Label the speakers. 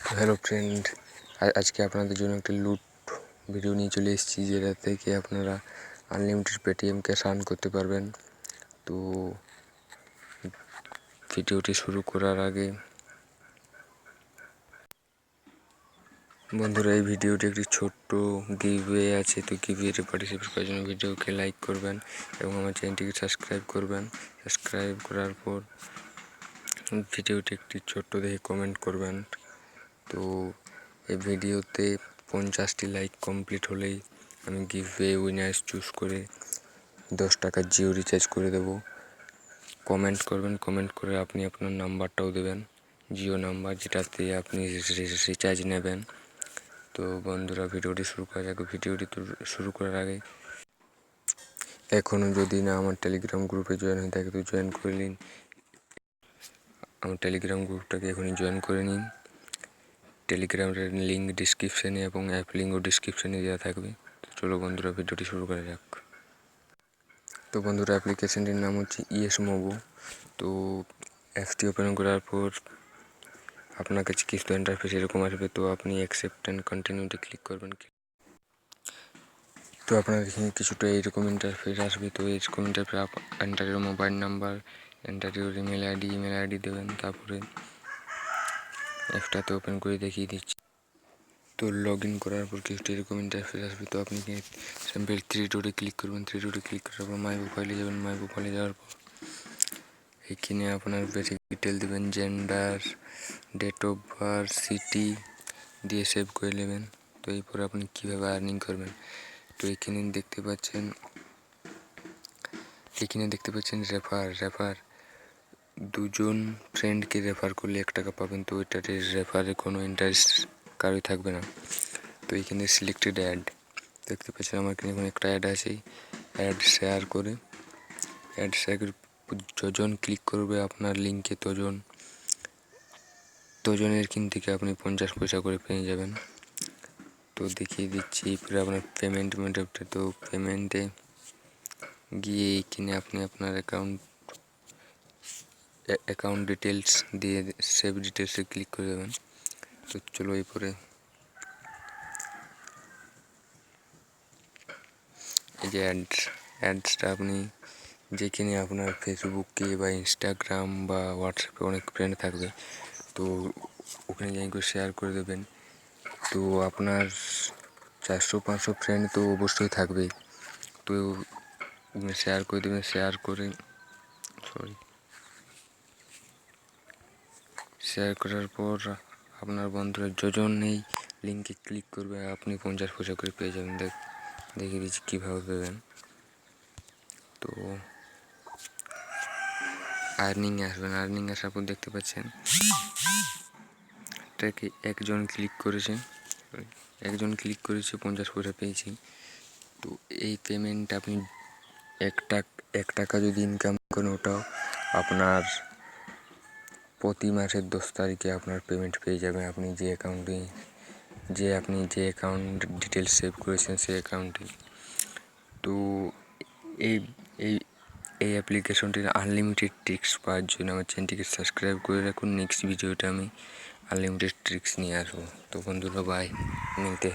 Speaker 1: Hello friend, আজকে আপনাদের জন্য একটা লুট ভিডিও নিয়ে চলে এসেছি, যেটা থেকে আপনারা আনলিমিটেড পেটিএম ক্যাশ আর্ন করতে পারবেন। তো ভিডিওটি শুরু করার আগে বন্ধুরা, এই ভিডিওটি একটি ছোট্ট গিভওয়ে আছে। তো গিভওয়েতে পার্টিসিপেট করার জন্য ভিডিওকে লাইক করবেন এবং আমার চ্যানেলটিকে সাবস্ক্রাইব করবেন। সাবস্ক্রাইব করার পর ভিডিওটি একটি ছোট্ট দেখে কমেন্ট করবেন। তো এই ভিডিওতে 50টি লাইক কমপ্লিট হলেই আমি গিভওয়ে উইনার্স চুজ করে 10 টাকার জিও রিচার্জ করে দেব। কমেন্ট করবেন, কমেন্ট করে আপনি আপনার নাম্বারটাও দেবেন, জিও নাম্বার যেটাতে আপনি রিচার্জ নেবেন। তো বন্ধুরা, ভিডিওটি শুরু করা যাক। ভিডিওটি শুরু করার আগে এখনও যদি না আমার টেলিগ্রাম গ্রুপে জয়েন হয়ে থাকে তো জয়েন করে নিন। আমার টেলিগ্রাম গ্রুপটাকে এখনই জয়েন করে নিন। টেলিগ্রামের লিঙ্ক ডিসক্রিপশানে এবং অ্যাপ লিঙ্কও ডিসক্রিপশানে দেওয়া থাকবে। তো চলো বন্ধুরা, ভিডিওটি শুরু করা যাক। তো বন্ধুরা, অ্যাপ্লিকেশানটির নাম হচ্ছে ইয়েসমোবো। তো অ্যাপটি ওপেন করার পর আপনার কাছে কিছু ইন্টারফেস এরকম আসবে। তো আপনি অ্যাকসেপ্ট অ্যান্ড কন্টিনিউতে ক্লিক করবেন। তো আপনার এখানে কিছুটা এইরকম ইন্টারফেস আসবে। তো এরকম interface enter your mobile number, enter your email ID দেবেন। তারপরে অ্যাপটাতে ওপেন করে দেখিয়ে দিচ্ছি। তো লগ ইন করার পর কিছুটা এরকম ইন্টারফেস আসবে। তো আপনি সিম্পল 3 ডটে ক্লিক করবেন। 3 ডটে ক্লিক করার পর মাই প্রোফাইলে যাবেন। মাই প্রোফাইলে যাওয়ার পর এখানে আপনার বেসিক ডিটেল দেবেন, gender, date of birth, city দিয়ে সেভ করে নেবেন। তো এরপর আপনি কীভাবে আর্নিং করবেন, তো এখানে দেখতে পাচ্ছেন রেফার 2জন ফ্রেন্ডকে রেফার করলে 1 টাকা পাবেন। তো ওইটাতে রেফারে কোনো ইন্টারেস্ট কারোই থাকবে না। তো এইখানে সিলেক্টেড অ্যাড দেখতে পাচ্ছেন, আমার এখানে এখন একটা অ্যাড আছে। অ্যাড শেয়ার করে যজন ক্লিক করবে আপনার লিঙ্কে তজনের থেকে আপনি 50 পয়সা করে পেয়ে যাবেন। তো দেখিয়ে দিচ্ছি এরপরে আপনার পেমেন্ট মেথডটা। তো পেমেন্টে গিয়ে এইখানে আপনি আপনার অ্যাকাউন্ট ডিটেলস দিয়ে সেভ ডিটেলসে ক্লিক করে দেবেন। তো চলো এরপরে এই যে অ্যাডসটা আপনি যেখানে আপনার ফেসবুকে বা ইনস্টাগ্রাম বা হোয়াটসঅ্যাপে অনেক ফ্রেন্ড থাকবে, তো ওখানে যাই করে শেয়ার করে দেবেন। তো আপনার 400-500 ফ্রেন্ড তো অবশ্যই থাকবেই। তো শেয়ার করে দেবেন। শেয়ার করার পর আপনার বন্ধুরা যজন এই লিঙ্কে ক্লিক করবে আপনি 50 পয়সা করে পেয়ে যাবেন। দেখিয়ে দিচ্ছি কীভাবে পেবেন। তো আর্নিং আসার পর দেখতে পাচ্ছেন এটাকে একজন ক্লিক করেছে 50 পয়সা পেয়েছি। তো এই পেমেন্ট আপনি 1 টাকা যদি ইনকাম করেন, ওটাও আপনার প্রতি মাসের 10 তারিখে আপনার পেমেন্ট পেয়ে যাবেন। আপনি যে অ্যাকাউন্ট ডিটেলস সেভ করেছেন সেই অ্যাকাউন্টে। তো এই এই এই অ্যাপ্লিকেশনটির আনলিমিটেড ট্রিক্স পাওয়ার জন্য আমার চ্যানেলটিকে সাবস্ক্রাইব করে রাখুন। নেক্সট ভিডিওতে আমি আনলিমিটেড ট্রিক্স নিয়ে আসবো। তো বন্ধুরা, বাই, মিলতে